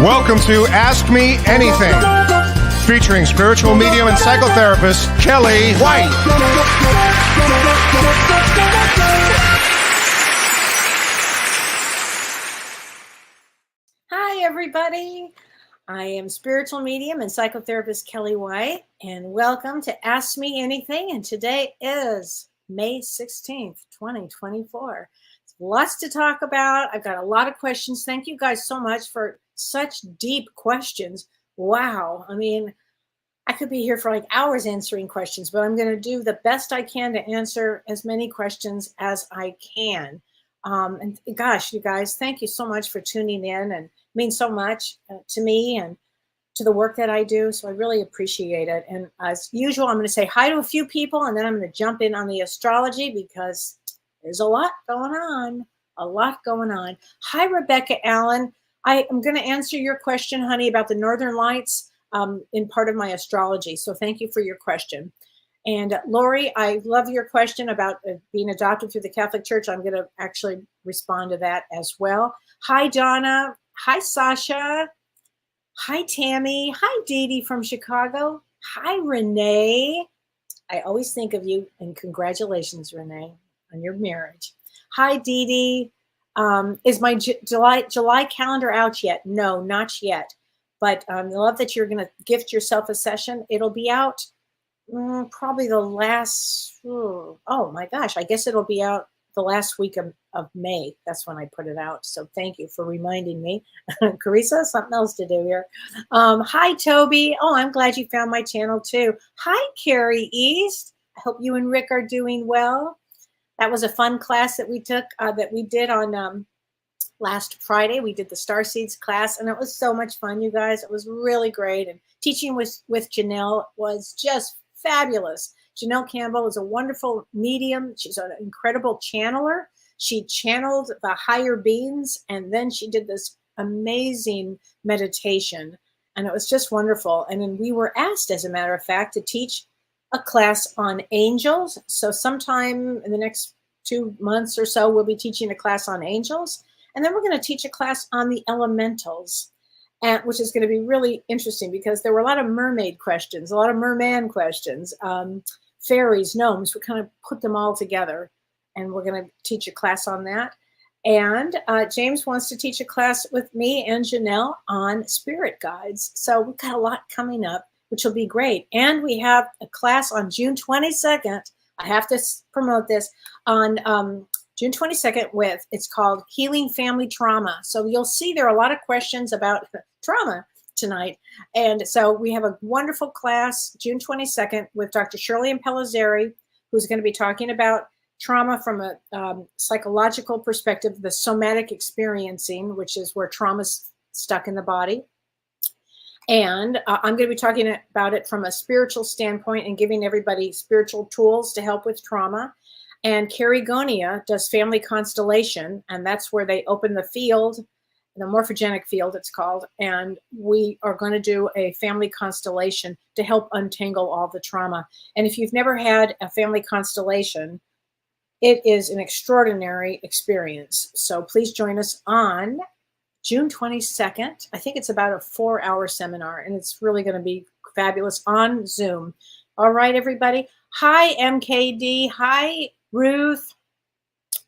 Welcome to Ask Me Anything, featuring spiritual medium and psychotherapist Kellee White. Hi, everybody. I am spiritual medium and psychotherapist Kellee White, and welcome to Ask Me Anything. And today is May 16th, 2024. Lots to talk about. I've got a lot of questions. Thank you guys so much for such deep questions. Wow. I mean, I could be here for like hours answering questions, but I'm going to do the best I can to answer as many questions as I can. And gosh, you guys, thank you so much for tuning in, and it means so much to me and to the work that I do. So I really appreciate it. And as usual, I'm going to say hi to a few people, and then I'm going to jump in on the astrology because there's a lot going on. Hi, Rebecca Allen. I am going to answer your question, honey, about the Northern Lights in part of my astrology. So thank you for your question. And Lori, I love your question about being adopted through the Catholic Church. I'm going to actually respond to that as well. Hi, Donna. Hi, Sasha. Hi, Tammy. Hi, Dee Dee from Chicago. Hi, Renee. I always think of you, and congratulations, Renee, on your marriage. Hi, Dee Dee. Is my July calendar out yet? No, not yet. But I love that you're going to gift yourself a session. It'll be out probably the last, oh my gosh, I guess it'll be out the last week of May. That's when I put it out. So thank you for reminding me. Carissa, something else to do here. Hi, Toby. Oh, I'm glad you found my channel too. Hi, Carrie East. I hope you and Rick are doing well. That was a fun class that we took, that we did on last Friday. We did the Starseeds class, and it was so much fun, you guys. It was really great. And teaching with Janelle was just fabulous. Janelle Campbell is a wonderful medium. She's an incredible channeler. She channeled the higher beings, and then she did this amazing meditation, and it was just wonderful. And then we were asked, as a matter of fact, to teach a class on angels. So sometime in the next 2 months or so, we'll be teaching a class on angels. And then we're going to teach a class on the elementals, which is going to be really interesting because there were a lot of mermaid questions, a lot of merman questions, fairies, gnomes. We kind of put them all together, and we're going to teach a class on that. And James wants to teach a class with me and Janelle on spirit guides. So we've got a lot coming up, which will be great. And we have a class on June 22nd. I have to promote this on June 22nd it's called Healing Family Trauma. So you'll see there are a lot of questions about trauma tonight. And so we have a wonderful class June 22nd with Dr. Shirley Pellizzeri, who's going to be talking about trauma from a psychological perspective, the somatic experiencing, which is where trauma's stuck in the body. And I'm going to be talking about it from a spiritual standpoint and giving everybody spiritual tools to help with trauma. And Carrie Gonia does family constellation, and that's where they open the field, the morphogenic field it's called, and we are going to do a family constellation to help untangle all the trauma. And if you've never had a family constellation, it is an extraordinary experience. So please join us on June 22nd. I think it's about a 4-hour seminar, and it's really going to be fabulous on Zoom. All right, everybody. Hi, MKD. Hi, Ruth.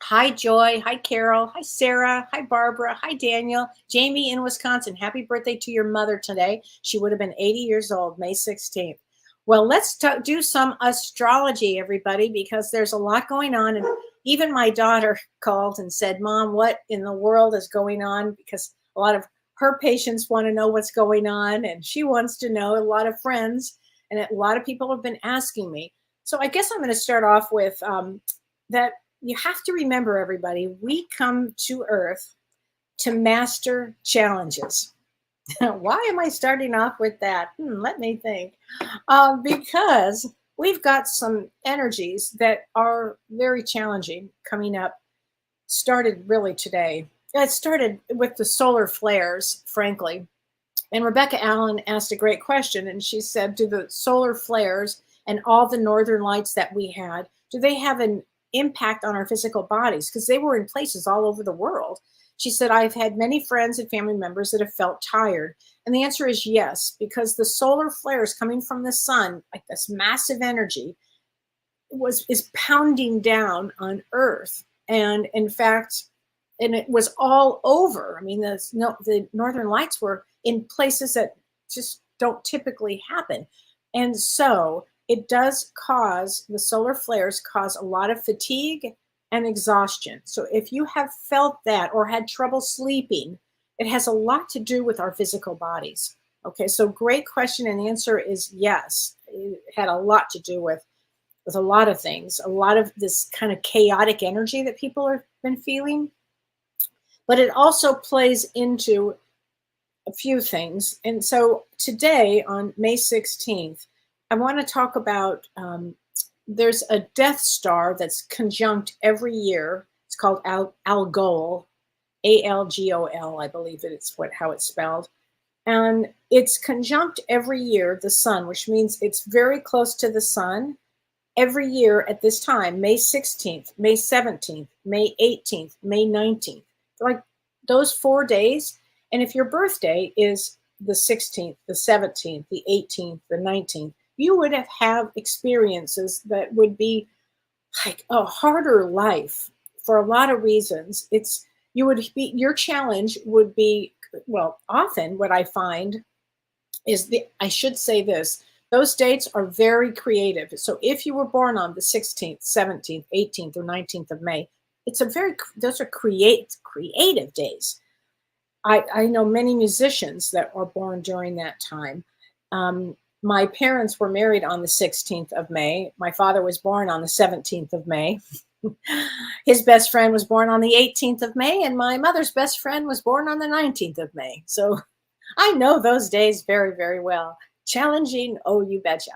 Hi, Joy. Hi, Carol. Hi, Sarah. Hi, Barbara. Hi, Daniel. Jamie in Wisconsin. Happy birthday to your mother today. She would have been 80 years old, May 16th. Well, let's do some astrology, everybody, because there's a lot going on. And even my daughter called and said, Mom, what in the world is going on? Because a lot of her patients want to know what's going on, and she wants to know, a lot of friends, and a lot of people have been asking me. So I guess I'm going to start off with that you have to remember, everybody, we come to Earth to master challenges. Why am I starting off with that? Let me think. Because we've got some energies that are very challenging coming up. Started really today. It started with the solar flares, frankly. And Rebecca Allen asked a great question, and she said, do the solar flares and all the northern lights that we had, do they have an impact on our physical bodies, because they were in places all over the world. She said, I've had many friends and family members that have felt tired. And the answer is yes, because the solar flares coming from the sun, like this massive energy, is pounding down on Earth. And in fact, and it was all over. I mean, the Northern Lights were in places that just don't typically happen. And so it does cause, the solar flares cause a lot of fatigue and exhaustion. So if you have felt that or had trouble sleeping, it has a lot to do with our physical bodies. Okay, so great question, and the answer is yes. It had a lot to do with a lot of things, a lot of this kind of chaotic energy that people have been feeling. But it also plays into a few things. And so today on May 16th, I want to talk about, there's a Death Star that's conjunct every year. It's called Algol, Algol, I believe it's how it's spelled. And it's conjunct every year the sun, which means it's very close to the sun. Every year at this time, May 16th, May 17th, May 18th, May 19th, like those 4 days. And if your birthday is the 16th, the 17th, the 18th, the 19th, you would have experiences that would be like a harder life for a lot of reasons. Your challenge would be, well, often what I find is I should say this, those dates are very creative. So if you were born on the 16th, 17th, 18th, or 19th of May, those are creative days. I know many musicians that are born during that time. My parents were married on the 16th of May. My father was born on the 17th of May. His best friend was born on the 18th of May, and my mother's best friend was born on the 19th of May. So I know those days very, very well. Challenging, oh, you betcha.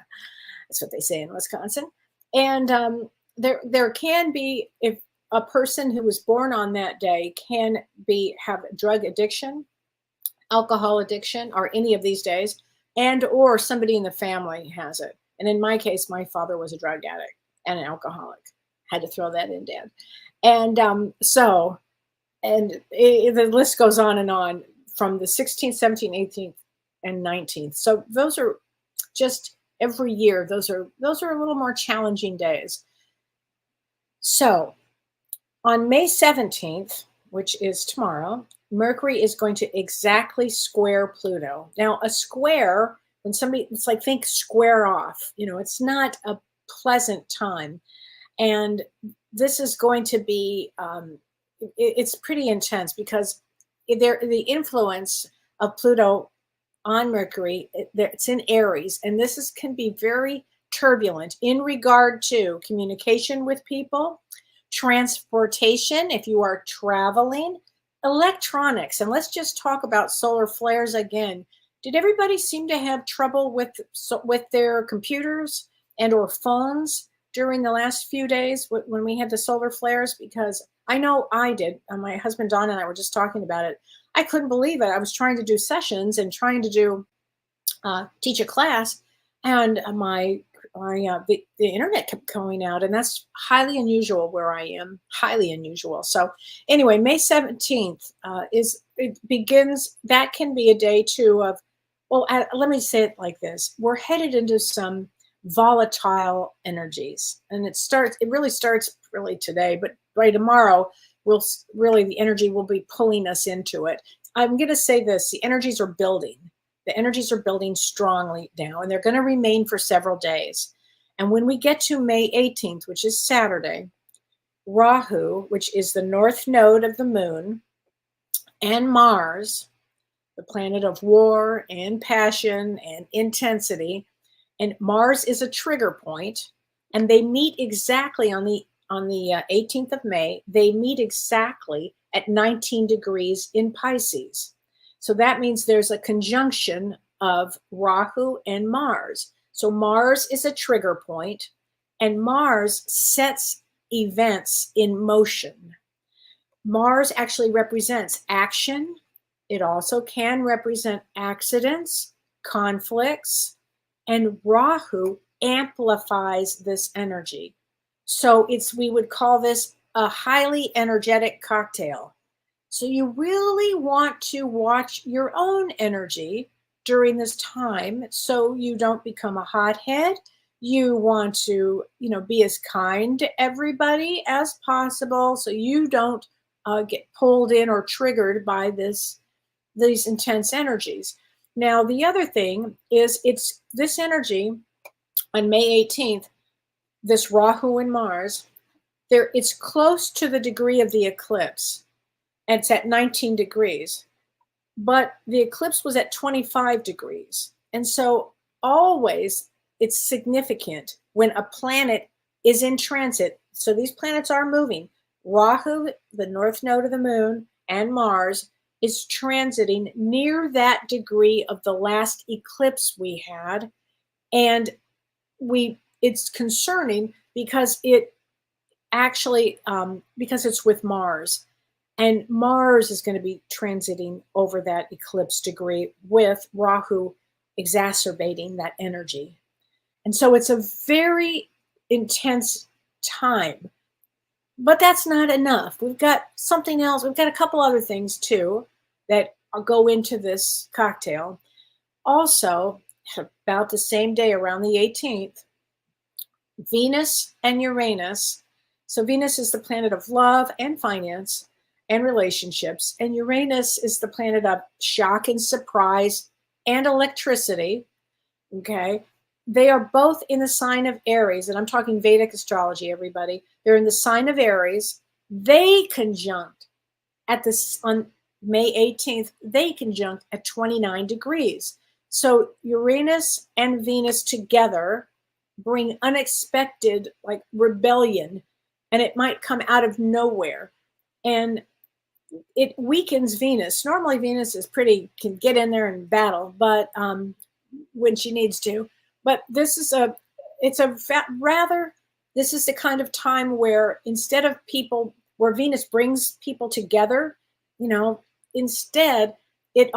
That's what they say in Wisconsin. And there can be, if a person who was born on that day can have drug addiction, alcohol addiction, or any of these days, and or somebody in the family has it. And in my case, my father was a drug addict and an alcoholic. Had to throw that in, Dad. And the list goes on from the 16th, 17th, 18th, and 19th. So those are just every year. Those are a little more challenging days. So on May 17th, which is tomorrow, Mercury is going to exactly square Pluto. Now, a square, it's like, think square off. It's not a pleasant time. And this is going to be, it's pretty intense because the influence of Pluto on Mercury, it's in Aries, and this can be very turbulent in regard to communication with people, transportation, if you are traveling, electronics. And let's just talk about solar flares again. Did everybody seem to have trouble with their computers and or phones during the last few days when we had the solar flares? Because I know I did. My husband Don and I were just talking about it. I couldn't believe it. I was trying to do sessions and trying to teach a class, and the internet kept going out, and that's highly unusual where I am. Highly unusual. So anyway, May 17th it begins. That can be a day too of, well, let me say it like this: we're headed into some volatile energies, and it really starts today, but by tomorrow the energy will be pulling us into it. I'm going to say this: the energies are building. The energies are building strongly now, and they're going to remain for several days. And when we get to May 18th, which is Saturday, Rahu, which is the north node of the moon, and Mars, the planet of war and passion and intensity, and Mars is a trigger point, and they meet exactly on the 18th of May. They meet exactly at 19 degrees in Pisces. So that means there's a conjunction of Rahu and Mars. So Mars is a trigger point, and Mars sets events in motion. Mars actually represents action. It also can represent accidents, conflicts, and Rahu amplifies this energy. So we would call this a highly energetic cocktail. So you really want to watch your own energy during this time so you don't become a hothead. You want to, be as kind to everybody as possible so you don't get pulled in or triggered by these intense energies. Now, the other thing is it's this energy on May 18th, this Rahu and Mars, it's close to the degree of the eclipse. And it's at 19 degrees. But the eclipse was at 25 degrees. And so always it's significant when a planet is in transit. So these planets are moving. Rahu, the north node of the moon, and Mars is transiting near that degree of the last eclipse we had. And it's concerning because it actually, because it's with Mars. And Mars is going to be transiting over that eclipse degree with Rahu exacerbating that energy. And so it's a very intense time. But that's not enough. We've got something else. We've got a couple other things too that go into this cocktail. Also, about the same day, around the 18th, Venus and Uranus. So Venus is the planet of love and finance and relationships, and Uranus is the planet of shock and surprise and electricity. Okay, they are both in the sign of Aries, and I'm talking Vedic astrology, everybody. They're in the sign of Aries. They conjunct on May 18th. They conjunct at 29 degrees. So Uranus and Venus together bring unexpected, like, rebellion, and it might come out of nowhere. And it weakens Venus. Normally Venus can get in there and battle, but when she needs to. But this is the kind of time where instead of where Venus brings people together, instead it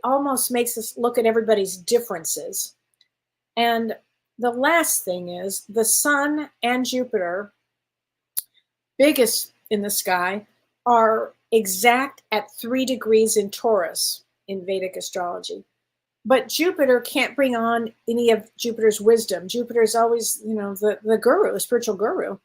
almost makes us look at everybody's differences. And the last thing is the Sun and Jupiter, biggest in the sky, are exact at 3 degrees in Taurus in Vedic astrology. But Jupiter can't bring on any of Jupiter's wisdom. Jupiter is always, the guru, the spiritual guru,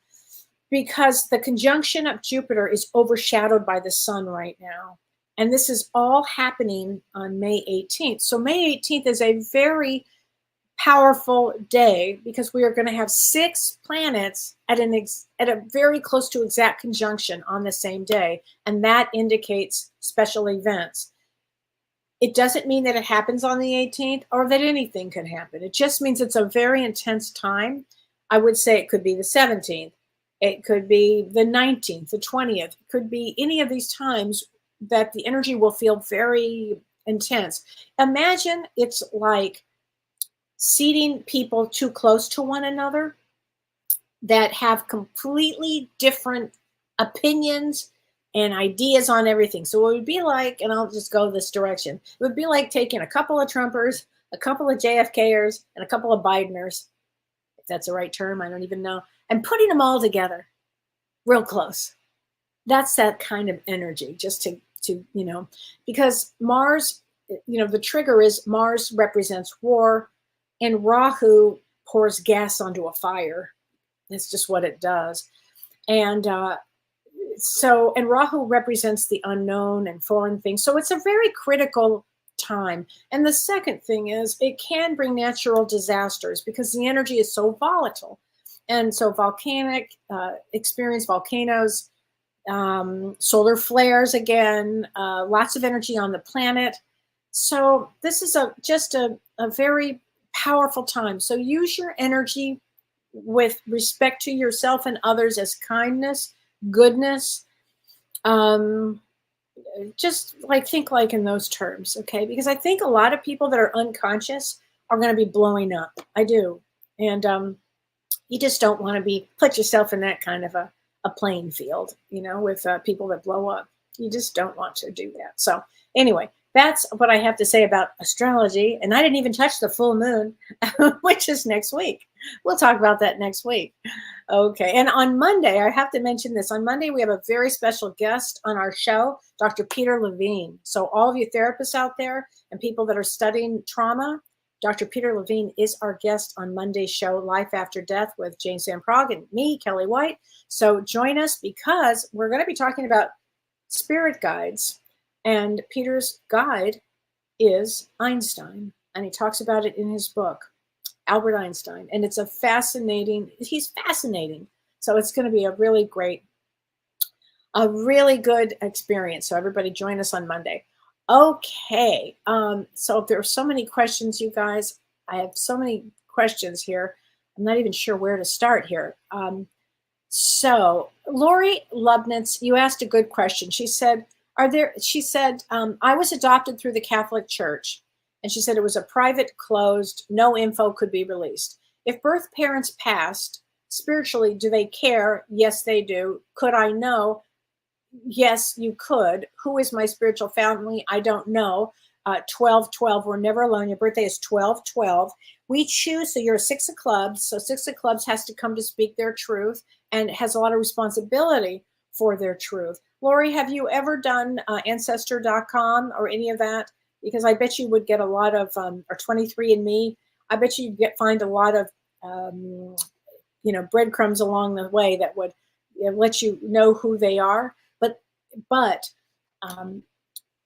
because the conjunction of Jupiter is overshadowed by the Sun right now. And this is all happening on May 18th. So May 18th is a very powerful day because we are going to have 6 planets at a very close to exact conjunction on the same day, and that indicates special events. It doesn't mean that it happens on the 18th or that anything can happen. It just means it's a very intense time. I would say it could be the 17th, it could be the 19th, the 20th, it could be any of these times that the energy will feel very intense. Imagine it's like seating people too close to one another that have completely different opinions and ideas on everything. So it would be like, and I'll just go this direction, it would be like taking a couple of Trumpers, a couple of JFKers, and a couple of Bideners, if that's the right term, I don't even know, and putting them all together real close. That's that kind of energy, just to because Mars, the trigger is Mars represents war, and Rahu pours gas onto a fire. That's just what it does. And and Rahu represents the unknown and foreign things. So it's a very critical time. And the second thing is it can bring natural disasters because the energy is so volatile. And so volcanic experience, volcanoes, solar flares again, lots of energy on the planet. So this is just a very powerful time. So use your energy with respect to yourself and others as kindness, goodness. Just think in those terms, okay? Because I think a lot of people that are unconscious are going to be blowing up. I do. And you just don't want to put yourself in that kind of a playing field, with people that blow up. You just don't want to do that. So anyway, that's what I have to say about astrology. And I didn't even touch the full moon, which is next week. We'll talk about that next week. Okay. And on Monday, I have to mention this. On Monday, we have a very special guest on our show, Dr. Peter Levine. So all of you therapists out there and people that are studying trauma, Dr. Peter Levine is our guest on Monday's show, Life After Death, with Jane Samprog and me, Kellee White. So join us, because we're going to be talking about spirit guides. And Peter's guide is Einstein. And he talks about it in his book, Albert Einstein. And it's he's fascinating. So it's going to be a really good experience. So everybody join us on Monday. Okay. So there are so many questions, you guys. I have so many questions here. I'm not even sure where to start here. So Lori Lubnitz, you asked a good question. She said, I was adopted through the Catholic Church. And she said it was a private, closed, no info could be released. If birth parents passed, spiritually, do they care? Yes, they do. Could I know? Yes, you could. Who is my spiritual family? I don't know. 12-12, we're never alone. Your birthday is 12-12. We choose, so you're a 6 of clubs. So 6 of clubs has to come to speak their truth and has a lot of responsibility for their truth. Lori, have you ever done Ancestor.com or any of that? Because I bet you would get a lot of, or 23andMe, I bet you'd find a lot of, breadcrumbs along the way that would let you know who they are. But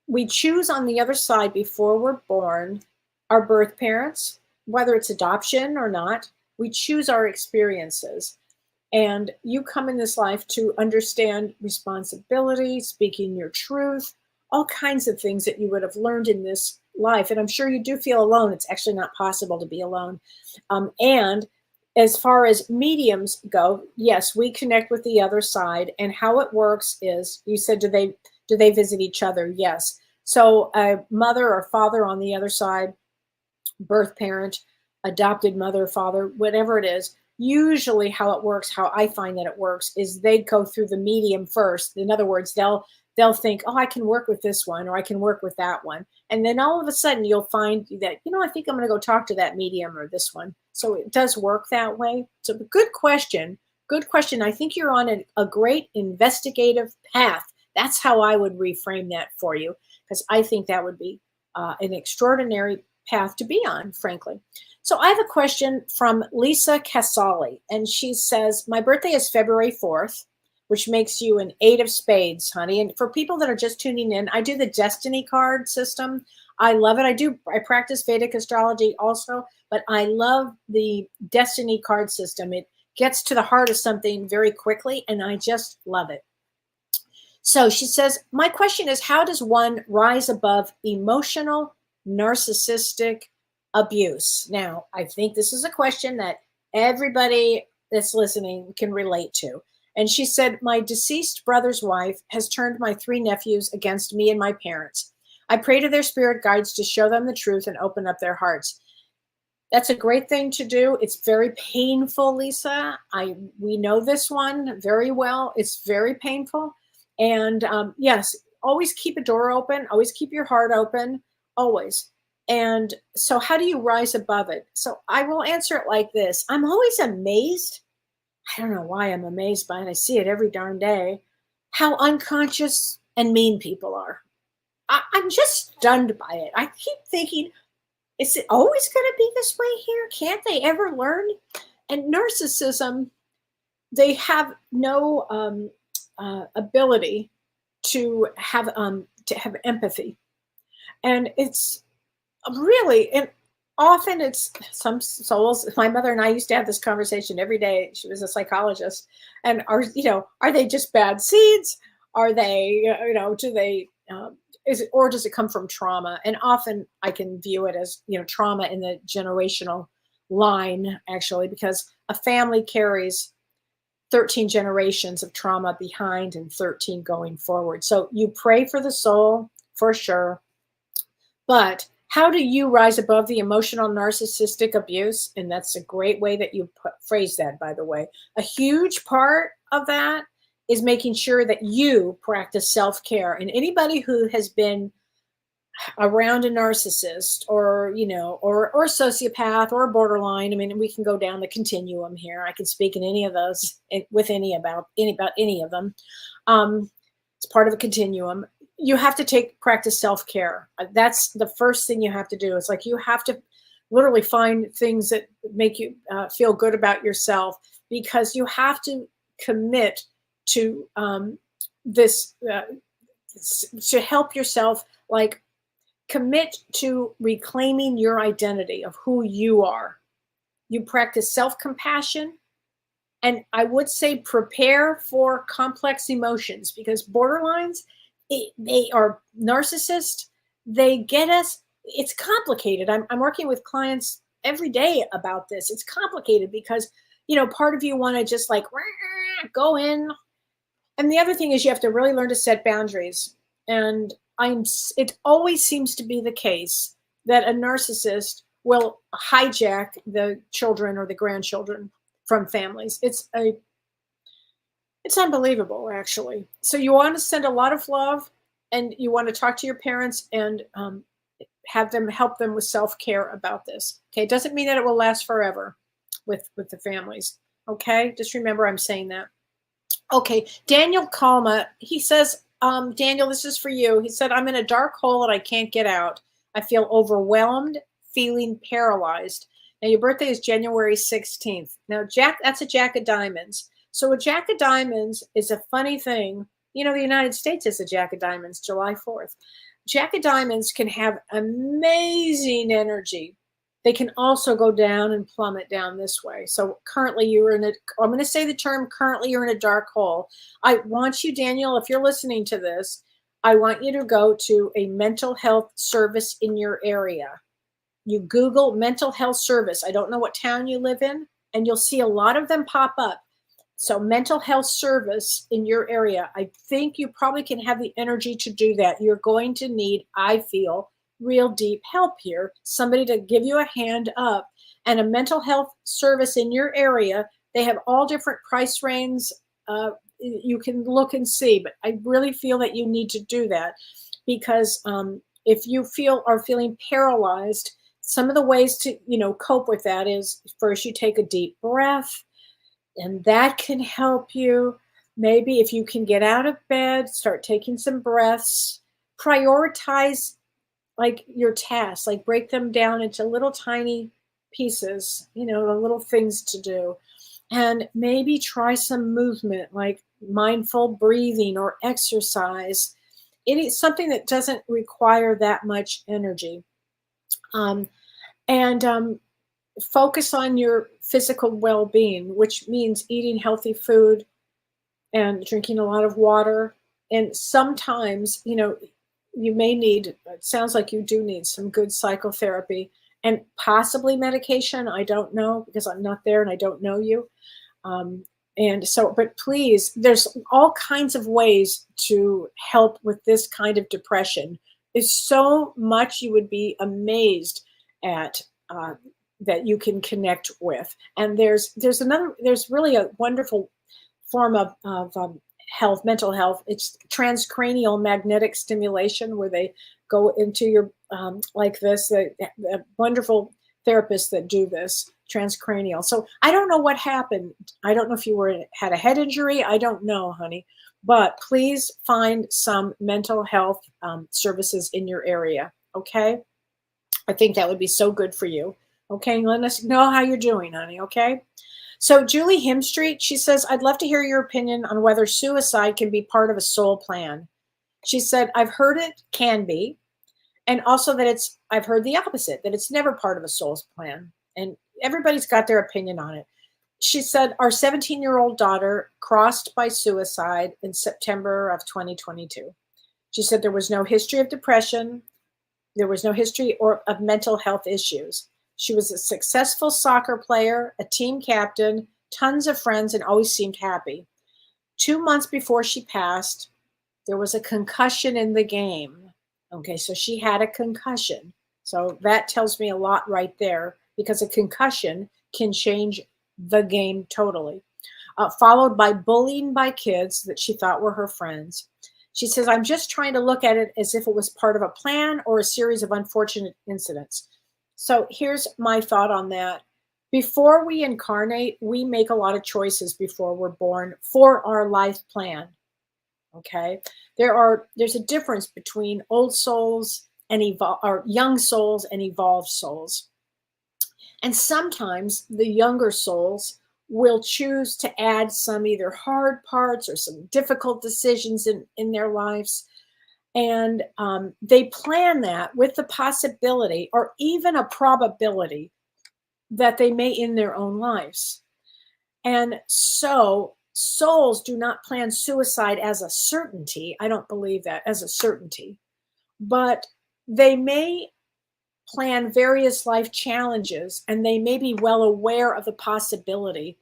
we choose on the other side before we're born our birth parents, whether it's adoption or not. We choose our experiences. And you come in this life to understand responsibility, speaking your truth, all kinds of things that you would have learned in this life. And I'm sure you do feel alone. It's actually not possible to be alone. And as far as mediums go, yes, we connect with the other side. And how it works is, you said, do they visit each other? Yes. So a mother or father on the other side, birth parent, adopted mother, father, whatever it is, usually how it works, how I find that it works, is they go through the medium first. In other words, they'll think, oh, I can work with this one, or I can work with that one. And then all of a sudden you'll find that, I think I'm going to go talk to that medium or this one. So it does work that way. So good question. Good question. I think you're on a great investigative path. That's how I would reframe that for you, because I think that would be an extraordinary path to be on, frankly. So I have a question from Lisa Casali, and she says, my birthday is February 4th, which makes you an 8 of spades, honey. And for people that are just tuning in, I do the destiny card system. I love it. I practice Vedic astrology also, but I love the destiny card system. It gets to the heart of something very quickly, and I just love it. So she says, my question is, how does one rise above emotional, narcissistic abuse? Now, I think this is a question that everybody that's listening can relate to. And she said, my deceased brother's wife has turned my 3 nephews against me and my parents. I pray to their spirit guides to show them the truth and open up their hearts. That's a great thing to do. It's very painful, Lisa. We know this one very well. It's very painful. And yes, always keep a door open. Always keep your heart open. Always. And so how do you rise above it? So I will answer it like this. I'm always amazed. I don't know why I'm amazed by it. I see it every darn day, how unconscious and mean people are. I'm just stunned by it. I keep thinking, is it always going to be this way here? Can't they ever learn? And narcissism, they have no ability to have empathy. And it's really, and often it's some souls. My mother and I used to have this conversation every day. She was a psychologist. And are they just bad seeds? Are they, do they, does it come from trauma? And often I can view it as, trauma in the generational line, actually, because a family carries 13 generations of trauma behind and 13 going forward. So you pray for the soul for sure. But how do you rise above the emotional narcissistic abuse? And that's a great way that you phrase that, by the way. A huge part of that is making sure that you practice self-care. And anybody who has been around a narcissist, or or a sociopath, or a borderline. I mean, we can go down the continuum here. I can speak in any of those, with about any of them. It's part of a continuum. You have to practice self-care. That's the first thing you have to do. It's like you have to literally find things that make you feel good about yourself, because you have to commit to this to help yourself, like commit to reclaiming your identity of who you are. You practice self-compassion, and I would say prepare for complex emotions, because borderlines, they are narcissists. They get us. It's complicated. I'm working with clients every day about this. It's complicated because, part of you want to just like go in. And the other thing is you have to really learn to set boundaries. And it always seems to be the case that a narcissist will hijack the children or the grandchildren from families. It's unbelievable, actually. So you want to send a lot of love, and you want to talk to your parents and have them help them with self-care about this. Okay, it doesn't mean that it will last forever with the families. Okay, just remember I'm saying that. Okay, Daniel Kalma, he says, Daniel, this is for you. He said, I'm in a dark hole and I can't get out. I feel overwhelmed, feeling paralyzed. Now, your birthday is January 16th. Now, that's a Jack of Diamonds. So a Jack of Diamonds is a funny thing. The United States is a Jack of Diamonds, July 4th. Jack of Diamonds can have amazing energy. They can also go down and plummet down this way. So currently I'm going to say the term, currently you're in a dark hole. I want you, Daniel, if you're listening to this, I want you to go to a mental health service in your area. You Google mental health service. I don't know what town you live in, and you'll see a lot of them pop up. So mental health service in your area. I think you probably can have the energy to do that. You're going to need, I feel, real deep help here. Somebody to give you a hand up. And a mental health service in your area, they have all different price ranges. You can look and see, but I really feel that you need to do that, because if you are feeling paralyzed, some of the ways to cope with that is, first you take a deep breath, and that can help you. Maybe if you can get out of bed, start taking some breaths. Prioritize like your tasks, like break them down into little tiny pieces, the little things to do. And maybe try some movement, like mindful breathing or exercise. It is something that doesn't require that much energy. And focus on your physical well-being, which means eating healthy food and drinking a lot of water. And sometimes, you may need, it sounds like you do need some good psychotherapy and possibly medication. I don't know, because I'm not there and I don't know you. But please, there's all kinds of ways to help with this kind of depression. There's so much you would be amazed at that you can connect with. And there's really a wonderful form of health, mental health. It's transcranial magnetic stimulation, where they go into your like this. The wonderful therapists that do this transcranial. So I don't know what happened. I don't know if you had a head injury. I don't know, honey. But please find some mental health services in your area. Okay, I think that would be so good for you. Okay, let us know how you're doing, honey. Okay. So Julie Himstreet, she says, I'd love to hear your opinion on whether suicide can be part of a soul plan. She said, I've heard it can be, and also that I've heard the opposite, that it's never part of a soul's plan. And everybody's got their opinion on it. She said, our 17-year-old daughter crossed by suicide in September of 2022. She said there was no history of depression. There was no history of mental health issues. She was a successful soccer player, a team captain, tons of friends, and always seemed happy. 2 months before she passed, there was a concussion in the game. Okay, so she had a concussion. So that tells me a lot right there, because a concussion can change the game totally. Followed by bullying by kids that she thought were her friends. She says, I'm just trying to look at it as if it was part of a plan or a series of unfortunate incidents. So here's my thought on that. Before we incarnate, we make a lot of choices before we're born for our life plan. Okay. There's a difference between old souls and or young souls and evolved souls. And sometimes the younger souls will choose to add some either hard parts or some difficult decisions in their lives. And they plan that with the possibility or even a probability that they may end their own lives. And so souls do not plan suicide as a certainty. I don't believe that as a certainty, but they may plan various life challenges, and they may be well aware of the possibility,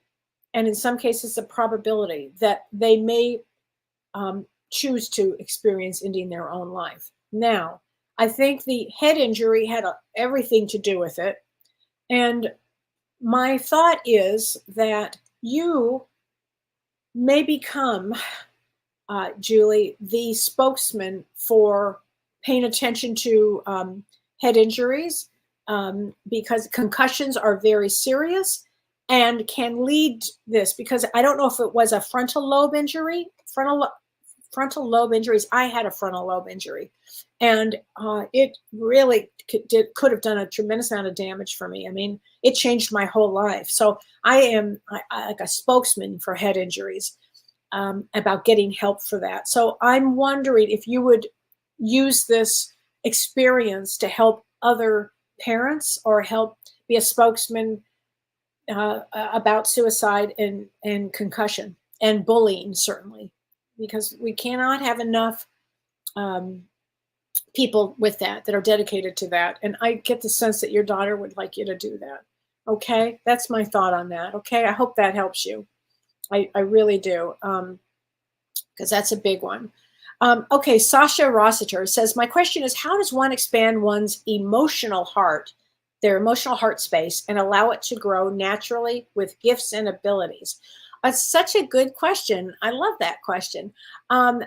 and in some cases the probability, that they may choose to experience ending their own life. Now, I think the head injury had everything to do with it. And my thought is that you may become, Julie, the spokesman for paying attention to head injuries, because concussions are very serious and can lead this, because I don't know if it was a frontal lobe injury, frontal lobe injuries. I had a frontal lobe injury, and it really could have done a tremendous amount of damage for me. I mean, it changed my whole life. So I am like a spokesman for head injuries, about getting help for that. So I'm wondering if you would use this experience to help other parents or help be a spokesman about suicide and concussion and bullying, certainly, because we cannot have enough people with that are dedicated to that. And I get the sense that your daughter would like you to do that. Okay, that's my thought on that. Okay, I hope that helps you. I really do, because that's a big one. Okay, Sasha Rossiter says, my question is, how does one expand one's emotional heart, their emotional heart space, and allow it to grow naturally with gifts and abilities? It's such a good question. I love that question.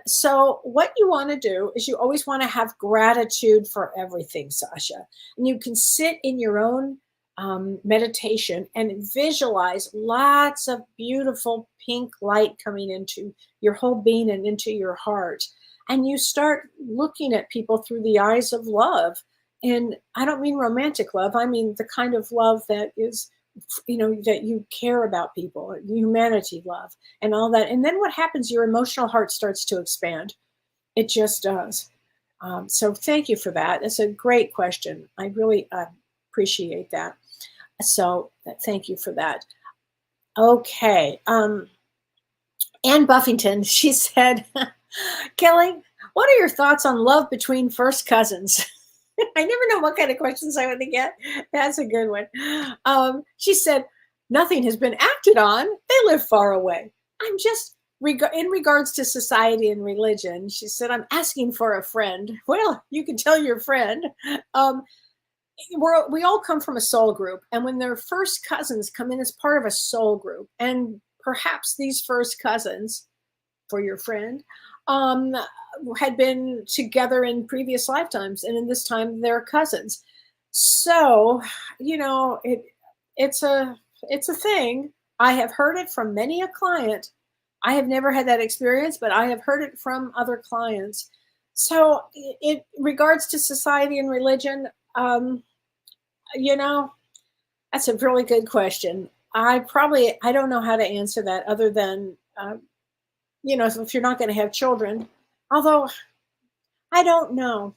So what you want to do is you always want to have gratitude for everything, Sasha. And you can sit in your own meditation and visualize lots of beautiful pink light coming into your whole being and into your heart. And you start looking at people through the eyes of love. And I don't mean romantic love. I mean the kind of love that is, that you care about people, humanity love and all that. And then what happens? Your emotional heart starts to expand. It just does. So thank you for that. It's a great question. I really appreciate that. So thank you for that. Okay. Ann Buffington, she said, Kellee, what are your thoughts on love between first cousins? I never know what kind of questions I want to get. That's a good one. She said, nothing has been acted on. They live far away. I'm just, in regards to society and religion, she said, I'm asking for a friend. Well, you can tell your friend. We all come from a soul group. And when their first cousins come in as part of a soul group, and perhaps these first cousins for your friend had been together in previous lifetimes, and in this time they're cousins. So, it's a thing. I have heard it from many a client. I have never had that experience, but I have heard it from other clients. So, in regards to society and religion, that's a really good question. I don't know how to answer that other than, if you're not going to have children, although I don't know,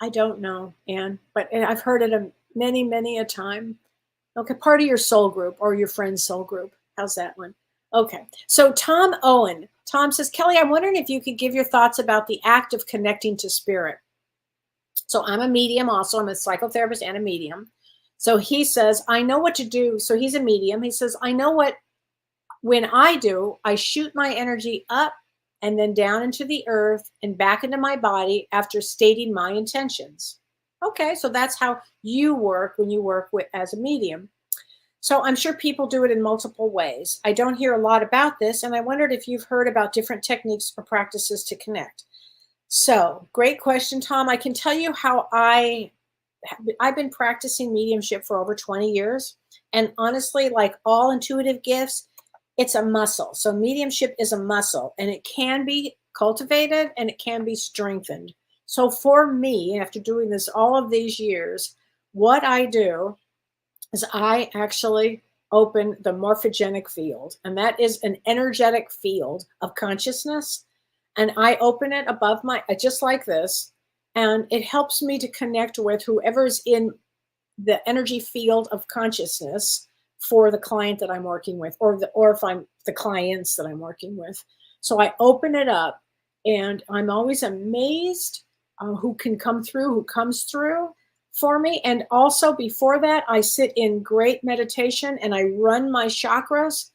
Anne, but I've heard it many, many a time. Okay, part of your soul group or your friend's soul group. How's that one? Okay, so Tom Owen. Tom says, Kellee, I'm wondering if you could give your thoughts about the act of connecting to spirit. So I'm a medium also. I'm a psychotherapist and a medium. So he says, I know what to do. So he's a medium. He says, I know when I do, I shoot my energy up and then down into the earth and back into my body after stating my intentions. Okay, so that's how you work when you work as a medium. So I'm sure people do it in multiple ways. I don't hear a lot about this, and I wondered if you've heard about different techniques or practices to connect. So, great question, Tom. I can tell you how I've been practicing mediumship for over 20 years. And honestly, like all intuitive gifts, it's a muscle. So mediumship is a muscle, and it can be cultivated and it can be strengthened. So for me, after doing this all of these years, what I do is I actually open the morphogenic field, and that is an energetic field of consciousness. And I open it above my, just like this, and it helps me to connect with whoever's in the energy field of consciousness for the client that I'm working with, or if I'm the clients that I'm working with. So I open it up, and I'm always amazed who can come through, who comes through for me. And also before that, I sit in great meditation and I run my chakras.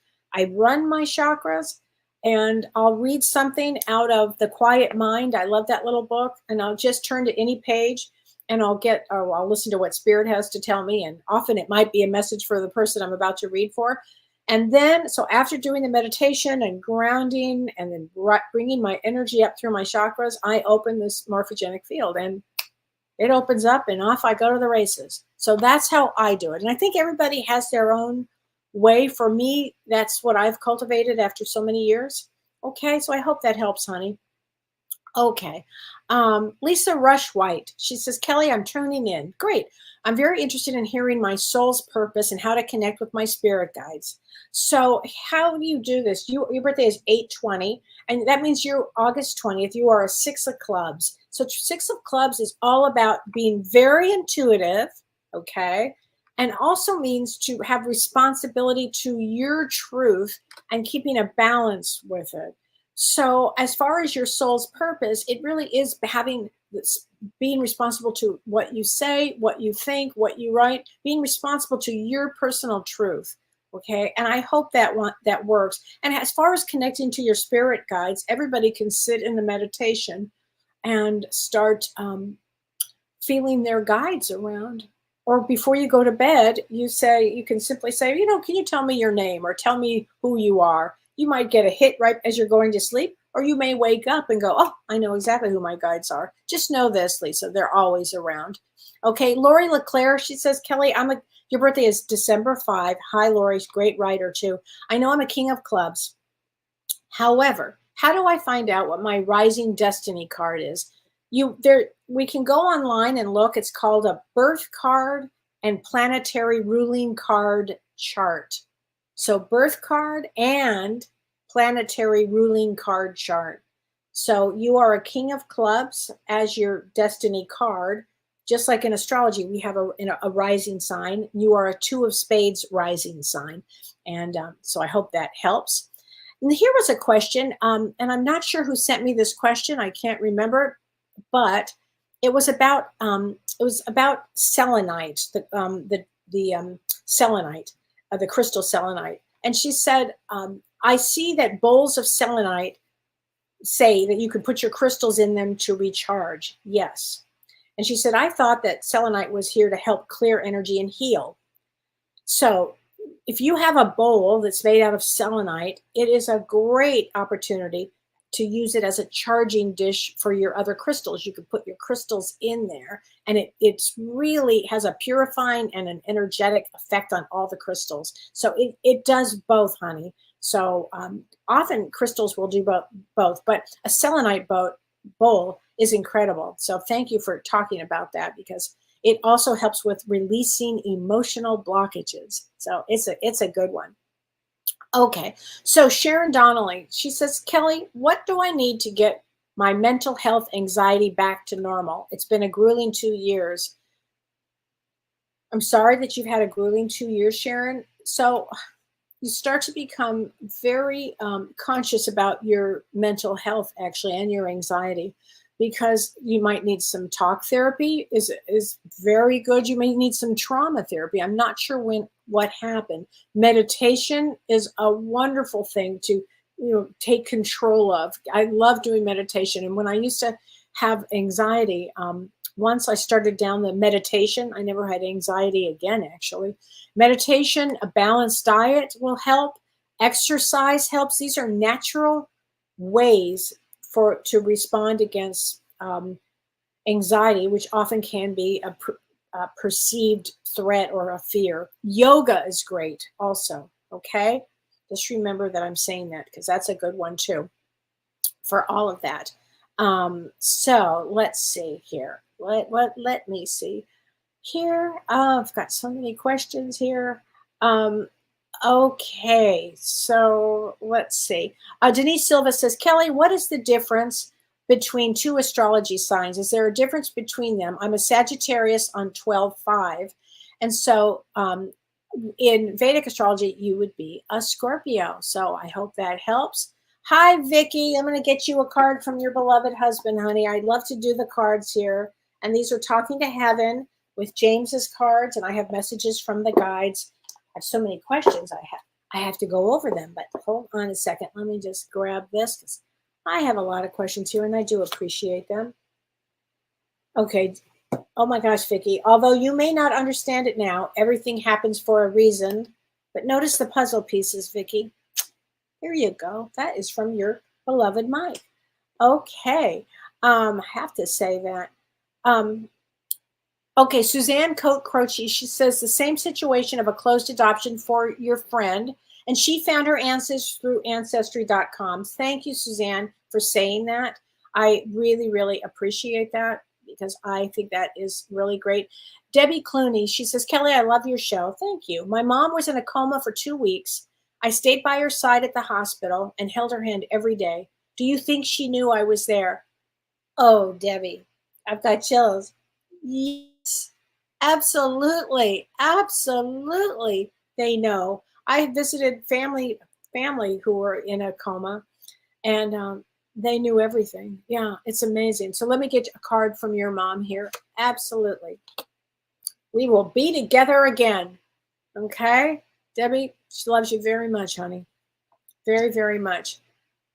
And I'll read something out of The Quiet Mind. I love that little book. And I'll just turn to any page and I'll listen to what Spirit has to tell me. And often it might be a message for the person I'm about to read for. And then, so after doing the meditation and grounding and then bringing my energy up through my chakras, I open this morphogenic field and it opens up and off I go to the races. So that's how I do it. And I think everybody has their own way. For me, that's what I've cultivated after so many years. Okay, so I hope that helps, honey. Okay. Lisa Rush White, she says, Kellee, I'm tuning in. Great. I'm very interested in hearing my soul's purpose and how to connect with my spirit guides. So how do you do this? Your birthday is 8/20, and that means you're August 20th. You are a 6 of clubs. So 6 of clubs is all about being very intuitive, okay? And also means to have responsibility to your truth and keeping a balance with it. So as far as your soul's purpose, it really is having this, being responsible to what you say, what you think, what you write, being responsible to your personal truth. Okay. And I hope that works. And as far as connecting to your spirit guides, everybody can sit in the meditation and start feeling their guides around. Or before you go to bed, you can simply say, can you tell me your name or tell me who you are? You might get a hit right as you're going to sleep, or you may wake up and go, oh, I know exactly who my guides are. Just know this, Lisa, they're always around. Okay, Lori LeClaire, she says, Kellee, your birthday is December 5. Hi, Lori, great writer too. I know I'm a king of clubs. However, how do I find out what my rising destiny card is? We can go online and look. It's called a birth card and planetary ruling card chart. So birth card and planetary ruling card chart. So you are a king of clubs as your destiny card. Just like in astrology, we have a rising sign. You are a 2 of spades rising sign. And so I hope that helps. And here was a question, and I'm not sure who sent me this question. I can't remember, but it was about selenite, the selenite. The crystal selenite. And she said, I see that bowls of selenite say that you could put your crystals in them to recharge. Yes. And she said, I thought that selenite was here to help clear energy and heal. So if you have a bowl that's made out of selenite, it is a great opportunity to use it as a charging dish for your other crystals. You could put your crystals in there, and it's really has a purifying and an energetic effect on all the crystals. So it does both, honey. So often crystals will do both, but a selenite bowl is incredible. So thank you for talking about that, because it also helps with releasing emotional blockages. So it's a good one. Okay, so Sharon Donnelly, she says, Kellee, what do I need to get my mental health anxiety back to normal? It's been a grueling 2 years. I'm sorry that you've had a grueling 2 years, Sharon. So you start to become very conscious about your mental health, actually, and your anxiety, because you might need some talk therapy is very good. You may need some trauma therapy. I'm not sure what happened. Meditation is a wonderful thing to take control of. I love doing meditation. And when I used to have anxiety, once I started down the meditation, I never had anxiety again, actually. Meditation, a balanced diet will help. Exercise helps. These are natural ways to respond against anxiety, which often can be a perceived threat or a fear. Yoga is great also, okay? Just remember that I'm saying that because that's a good one too for all of that. So let's see here. Let me see here. I've got so many questions here. Okay, so let's see. Denise Silva says, Kellee, what is the difference between two astrology signs? Is there a difference between them? I'm a Sagittarius on 12/5. And so in Vedic astrology, you would be a Scorpio. So I hope that helps. Hi, Vicky. I'm going to get you a card from your beloved husband, honey. I'd love to do the cards here. And these are Talking to Heaven with James's cards. And I have messages from the guides. I have so many questions I have to go over them, but hold on a second. Let me just grab this because I have a lot of questions here and I do appreciate them. Okay. Oh my gosh, Vicky. Although you may not understand it now, everything happens for a reason. But notice the puzzle pieces, Vicky. Here you go. That is from your beloved Mike. Okay. I have to say that. Okay, Suzanne Cote Croce, she says the same situation of a closed adoption for your friend, and she found her ancestors through Ancestry.com. Thank you, Suzanne, for saying that. I really, really appreciate that because I think that is really great. Debbie Clooney, she says, Kellee, I love your show. Thank you. My mom was in a coma for 2 weeks. I stayed by her side at the hospital and held her hand every day. Do you think she knew I was there? Oh, Debbie, I've got chills. Yes, absolutely. Absolutely. They know. I visited family who were in a coma and they knew everything. Yeah, it's amazing. So let me get a card from your mom here. Absolutely. We will be together again. Okay? Debbie, she loves you very much, honey. Very, very much.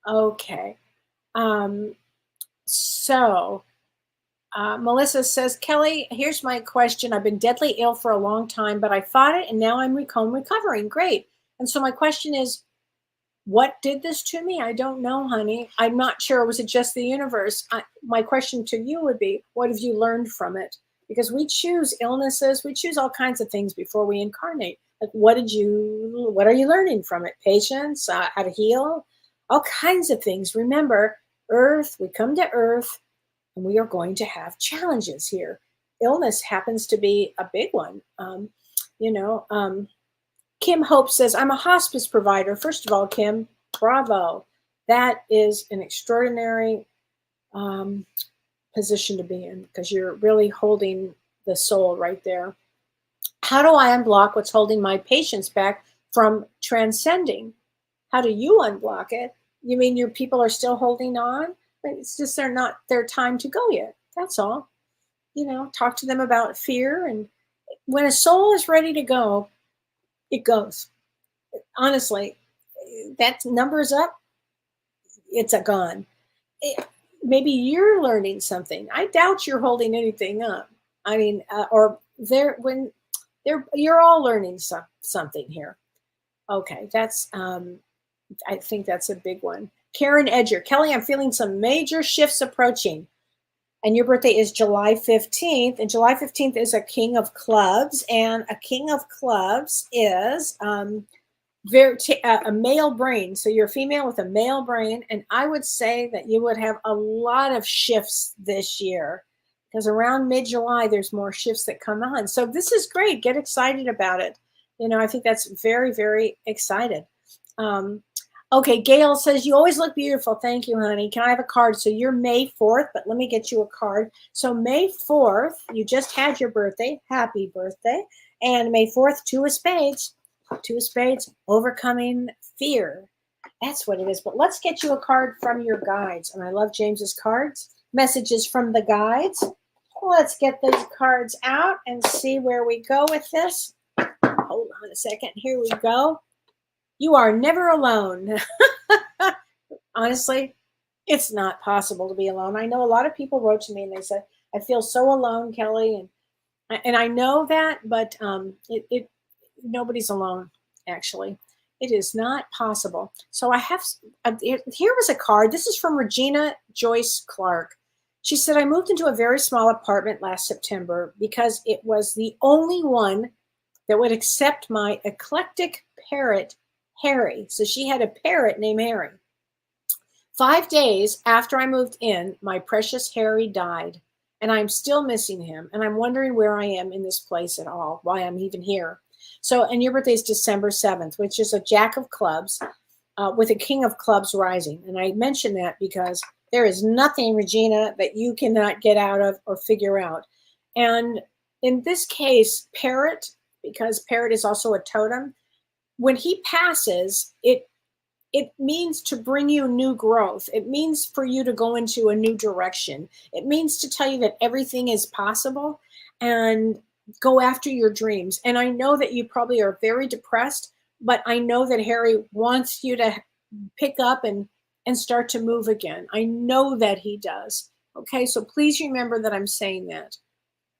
Okay. So Melissa says, Kellee, here's my question. I've been deadly ill for a long time, but I fought it and now I'm recovering. Great. And so my question is, what did this to me? I don't know, honey. I'm not sure. Was it just the universe? My question to you would be, what have you learned from it? Because we choose illnesses. We choose all kinds of things before we incarnate. Like, what are you learning from it? Patience, how to heal, all kinds of things. Remember, Earth, we come to Earth and we are going to have challenges here. Illness happens to be a big one. Kim Hope says, I'm a hospice provider. First of all, Kim, bravo. That is an extraordinary position to be in because you're really holding the soul right there. How do I unblock what's holding my patients back from transcending? How do you unblock it? You mean your people are still holding on? It's just they're not their time to go yet. That's all. Talk to them about fear. And when a soul is ready to go, it goes. Honestly, that number's up, it's a gone. Maybe you're learning something. I doubt you're holding anything up. I mean, you're all learning something here. Okay, that's I think that's a big one. Karen Edger, Kellee, I'm feeling some major shifts approaching. And your birthday is July 15th. And July 15th is a King of Clubs. And a King of Clubs is a male brain. So you're a female with a male brain. And I would say that you would have a lot of shifts this year. Because around mid-July, there's more shifts that come on. So this is great. Get excited about it. I think that's very, very excited. Okay, Gail says, you always look beautiful. Thank you, honey. Can I have a card? So you're May 4th, but let me get you a card. So May 4th, you just had your birthday. Happy birthday. And May 4th, 2 of spades. 2 of spades, overcoming fear. That's what it is. But let's get you a card from your guides. And I love James's cards. Messages from the guides. Let's get those cards out and see where we go with this. Hold on a second. Here we go. You are never alone. Honestly, it's not possible to be alone. I know a lot of people wrote to me and they said, I feel so alone, Kellee, and I know that, but nobody's alone, actually. It is not possible. So I have, here was a card. This is from Regina Joyce Clark. She said, I moved into a very small apartment last September because it was the only one that would accept my eclectic parrot, Harry. So she had a parrot named Harry. 5 days after I moved in, my precious Harry died, and I'm still missing him. And I'm wondering where I am in this place at all, why I'm even here. So, and your birthday is December 7th, which is a Jack of Clubs with a King of Clubs rising. And I mention that because there is nothing, Regina, that you cannot get out of or figure out. And in this case, Parrot, because Parrot is also a totem, when he passes, it means to bring you new growth. It means for you to go into a new direction. It means to tell you that everything is possible and go after your dreams. And I know that you probably are very depressed, but I know that Harry wants you to pick up and start to move again. I know that he does. Okay, so please remember that I'm saying that.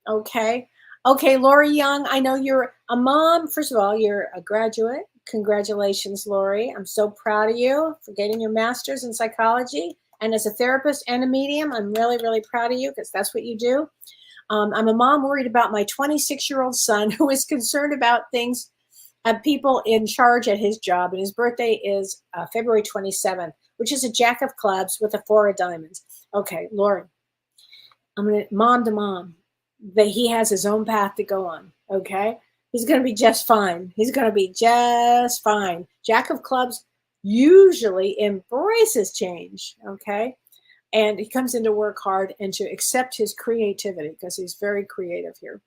Okay. Okay, Lori Young, I know you're a mom. First of all, you're a graduate. Congratulations, Lori. I'm so proud of you for getting your master's in psychology. And as a therapist and a medium, I'm really, really proud of you because that's what you do. I'm a mom worried about my 26-year-old son who is concerned about things and people in charge at his job. And his birthday is February 27th, which is a Jack of Clubs with a 4 of diamonds. Okay, Lori, I'm going to mom to mom that he has his own path to go on. Okay. He's going to be just fine. He's going to be just fine. Jack of Clubs usually embraces change, okay? And he comes in to work hard and to accept his creativity because he's very creative here.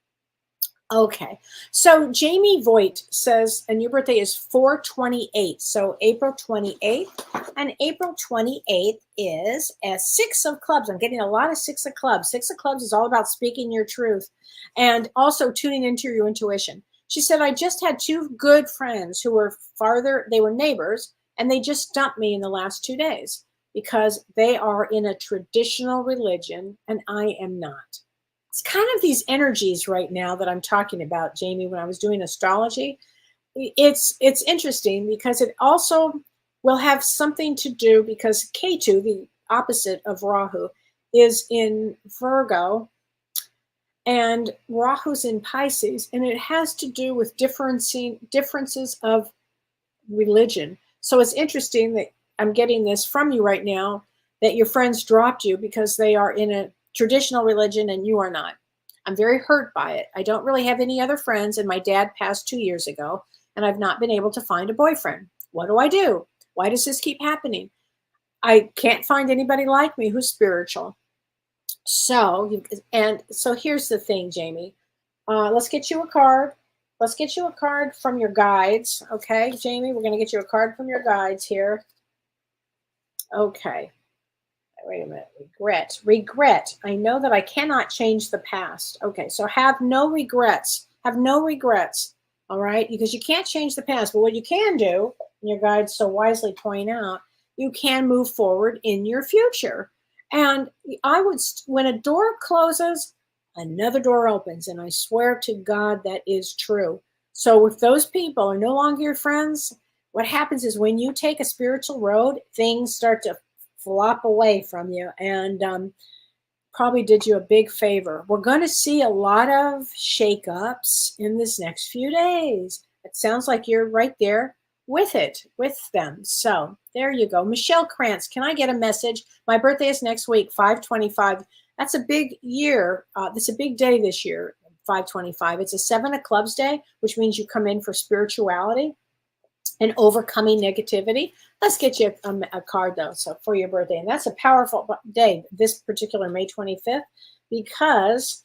Okay, so Jamie Voigt says, and your birthday is 4/28, so April 28th, and April 28th is a 6 of clubs. I'm getting a lot of 6 of clubs. 6 of clubs is all about speaking your truth and also tuning into your intuition. She said, I just had 2 good friends who were farther, they were neighbors, and they just dumped me in the last 2 days because they are in a traditional religion and I am not. It's kind of these energies right now that I'm talking about, Jamie, when I was doing astrology. It's interesting because it also will have something to do because Ketu, the opposite of Rahu, is in Virgo and Rahu's in Pisces, and it has to do with differences of religion. So it's interesting that I'm getting this from you right now, that your friends dropped you because they are in a traditional religion and you are not. I'm very hurt by it. I don't really have any other friends, and my dad passed 2 years ago, and I've not been able to find a boyfriend. What do I do? Why does this keep happening? I can't find anybody like me who's spiritual. So here's the thing, Jamie. Let's get you a card. Let's get you a card from your guides. Okay, Jamie, we're going to get you a card from your guides here. Okay. Wait a minute. Regret. I know that I cannot change the past. Okay, so have no regrets. Have no regrets. All right, because you can't change the past. But what you can do, and your guides so wisely point out, you can move forward in your future. And I would, when a door closes, another door opens. And I swear to God that is true. So if those people are no longer your friends, what happens is when you take a spiritual road, things start to flop away from you, and probably did you a big favor. We're going to see a lot of shakeups in this next few days. It sounds like you're right there with them. So there you go. Michelle Krantz, can I get a message? My birthday is next week, 5/25. That's a big year. That's a big day this year, 5/25. It's a 7 of clubs day, which means you come in for spirituality and overcoming negativity. Let's get you a card, though, so for your birthday. And that's a powerful day, this particular May 25th, because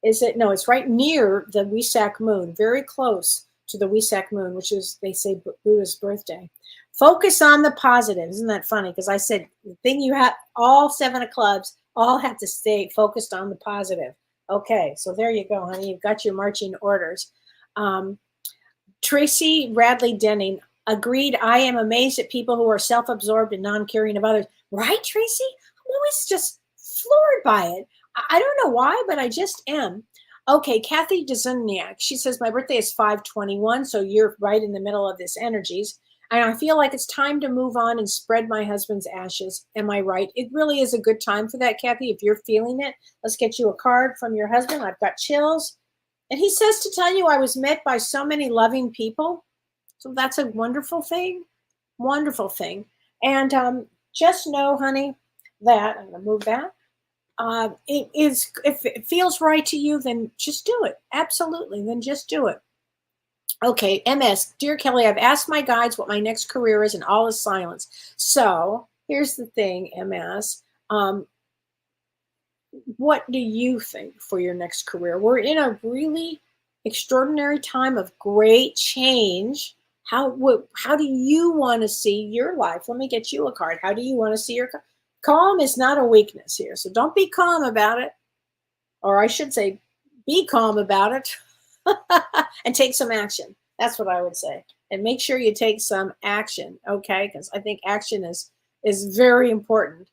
it's right near the Wesak moon, very close to the Wesak moon, which is, they say, Buddha's birthday. Focus on the positive. Isn't that funny? Because I said the thing you have, all 7 of clubs, all have to stay focused on the positive. Okay, so there you go, honey. You've got your marching orders. Tracy Radley Denning, agreed. I am amazed at people who are self-absorbed and non-caring of others. Right, Tracy? I'm always just floored by it. I don't know why, but I just am. Okay, Kathy Dzuniak, she says, my birthday is 5/21, so you're right in the middle of this energies. And I feel like it's time to move on and spread my husband's ashes. Am I right? It really is a good time for that, Kathy. If you're feeling it, let's get you a card from your husband. I've got chills. And he says to tell you I was met by so many loving people. So that's a wonderful thing. Wonderful thing. And just know, honey, that I'm going to move that. It is, if it feels right to you, then just do it. Absolutely. Then just do it. Okay, MS, dear Kellee, I've asked my guides what my next career is, and all is silence. So here's the thing, MS. What do you think for your next career? We're in a really extraordinary time of great change. How do you want to see your life? Let me get you a card. How do you want to see your calm is not a weakness here, so don't be calm about it, or I should say, be calm about it, and take some action. That's what I would say, and make sure you take some action, okay? Because I think action is very important.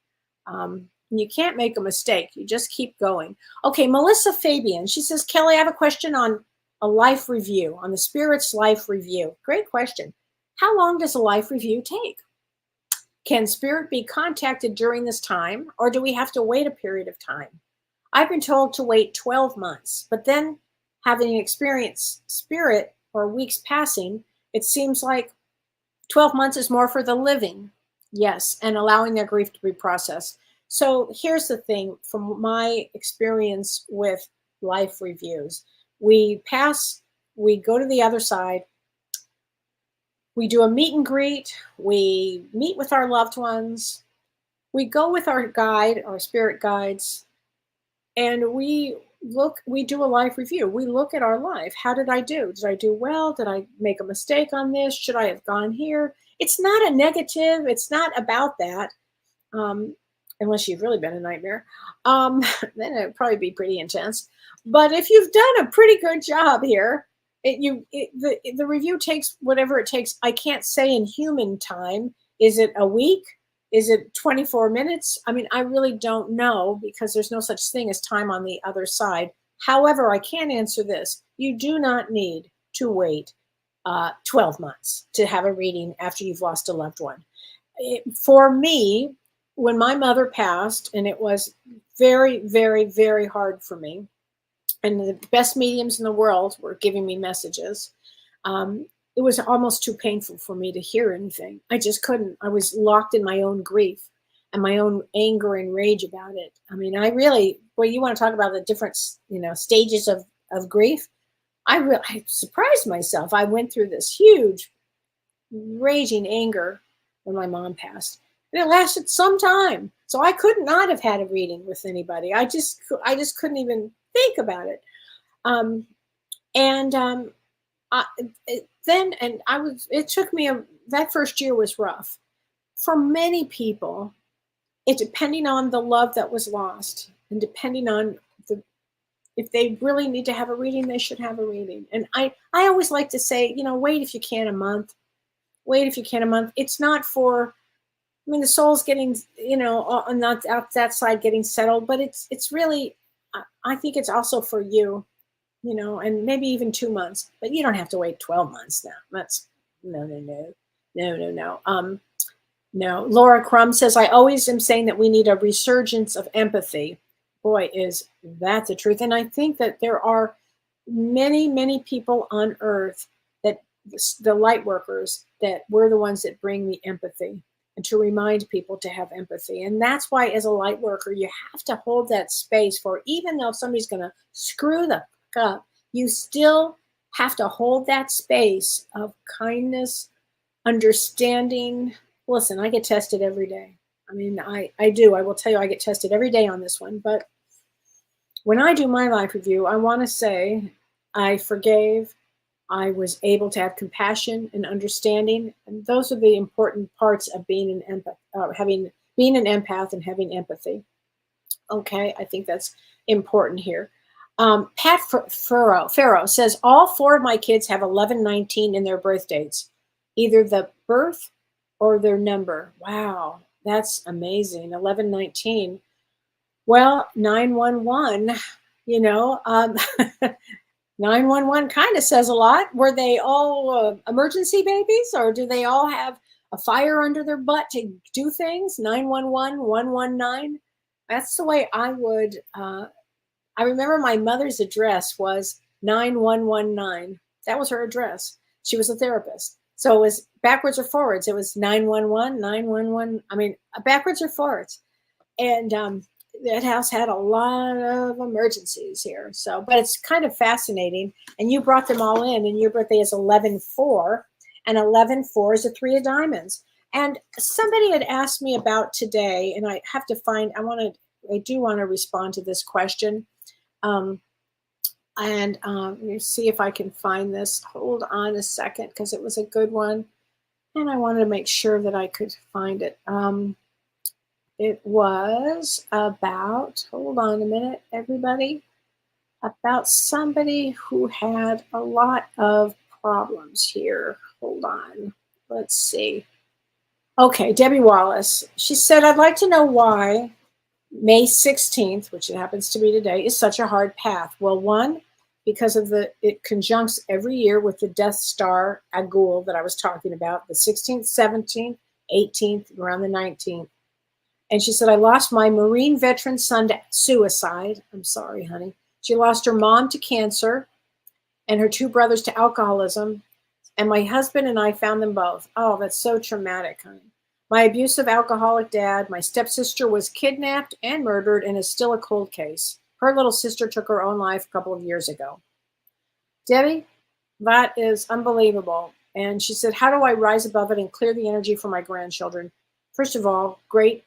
You can't make a mistake. You just keep going. Okay, Melissa Fabian, she says, Kellee, I have a question on a life review, on the Spirit's life review. Great question. How long does a life review take? Can Spirit be contacted during this time, or do we have to wait a period of time? I've been told to wait 12 months, but then having experienced Spirit or weeks passing, it seems like 12 months is more for the living. Yes, and allowing their grief to be processed. So here's the thing, from my experience with life reviews, we go to the other side, we do a meet and greet, we meet with our loved ones, we go with our guide, our spirit guides, and we do a life review. We look at our life. How did I do? Did I do well? Did I make a mistake on this? Should I have gone here? It's not a negative. It's not about that. Unless you've really been a nightmare, then it'd probably be pretty intense. But if you've done a pretty good job here, the review takes whatever it takes. I can't say in human time. Is it a week? Is it 24 minutes? I mean, I really don't know, because there's no such thing as time on the other side. However, I can answer this. You do not need to wait 12 months to have a reading after you've lost a loved one. For me, when my mother passed, and it was very, very, very hard for me, and the best mediums in the world were giving me messages, it was almost too painful for me to hear anything. I just couldn't. I was locked in my own grief and my own anger and rage about it. I mean, I really, well, you want to talk about the different, stages of grief? I surprised myself. I went through this huge raging anger when my mom passed. And it lasted some time. So I could not have had a reading with anybody. I just couldn't even think about it. It took me, that first year was rough. For many people, depending on the love that was lost, and depending on if they really need to have a reading, they should have a reading. And I always like to say, wait if you can a month. Wait if you can a month. It's not for, the soul's getting, not out that side getting settled, but it's really, I think it's also for you, and maybe even 2 months, but you don't have to wait 12 months now. That's no. No. Laura Crum says, I always am saying that we need a resurgence of empathy. Boy, is that the truth. And I think that there are many, many people on earth, that the light workers, that we're the ones that bring the empathy, and to remind people to have empathy. And that's why, as a light worker, you have to hold that space for, even though somebody's going to screw the fuck up, you still have to hold that space of kindness, understanding. Listen, I get tested every day. I do. I will tell you, I get tested every day on this one. But when I do my life review, I want to say I forgave. I was able to have compassion and understanding, and those are the important parts of being an empath, being an empath and having empathy. Okay, I think that's important here. Pat Farrow says, all 4 of my kids have 11/19 in their birth dates, either the birth or their number. Wow, that's amazing. 11/19. Well, 911, you know, 911 kind of says a lot. Were they all emergency babies, or do they all have a fire under their butt to do things? 911, 119. That's the way I would. I remember my mother's address was 9119. That was her address. She was a therapist. So it was backwards or forwards. It was 911, 911. I mean, backwards or forwards. And that house had a lot of emergencies here. So, but it's kind of fascinating. And you brought them all in, and your birthday is 11/4, and 11/4 is a 3 of diamonds. And somebody had asked me about today, and I have to find, I do want to respond to this question. Let me see if I can find this. Hold on a second, because it was a good one. And I wanted to make sure that I could find it. It was about, hold on a minute, everybody, about somebody who had a lot of problems here. Hold on. Let's see. Okay, Debbie Wallace. She said, I'd like to know why May 16th, which it happens to be today, is such a hard path. Well, one, because of it conjuncts every year with the Death Star Agul that I was talking about, the 16th, 17th, 18th, around the 19th. And she said, I lost my Marine veteran son to suicide. I'm sorry, honey. She lost her mom to cancer and her 2 brothers to alcoholism. And my husband and I found them both. Oh, that's so traumatic, honey. My abusive alcoholic dad, my stepsister was kidnapped and murdered and is still a cold case. Her little sister took her own life a couple of years ago. Debbie, that is unbelievable. And she said, how do I rise above it and clear the energy for my grandchildren? First of all, great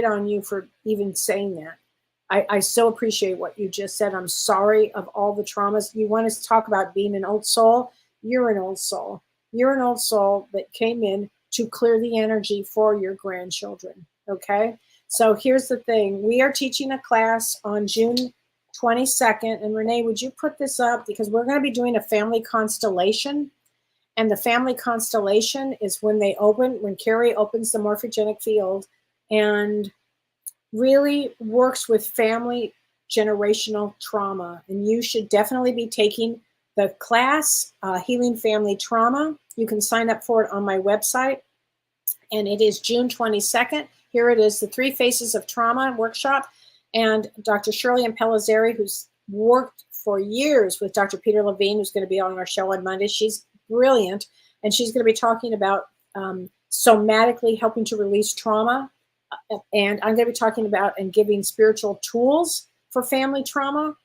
on you for even saying that. I so appreciate what you just said. I'm sorry of all the traumas. You want us to talk about being an old soul? You're an old soul. You're an old soul that came in to clear the energy for your grandchildren, okay? So here's the thing. We are teaching a class on June 22nd. And Renee, would you put this up? Because we're going to be doing a family constellation. And the family constellation is when Kellee opens the morphogenic field and really works with family generational trauma. And you should definitely be taking the class, Healing Family Trauma. You can sign up for it on my website. And it is June 22nd. Here it is, the 3 Faces of Trauma workshop. And Dr. Shirley Pellizzeri, who's worked for years with Dr. Peter Levine, who's going to be on our show on Monday. She's brilliant. And she's going to be talking about somatically helping to release trauma. And I'm going to be talking about and giving spiritual tools for family trauma,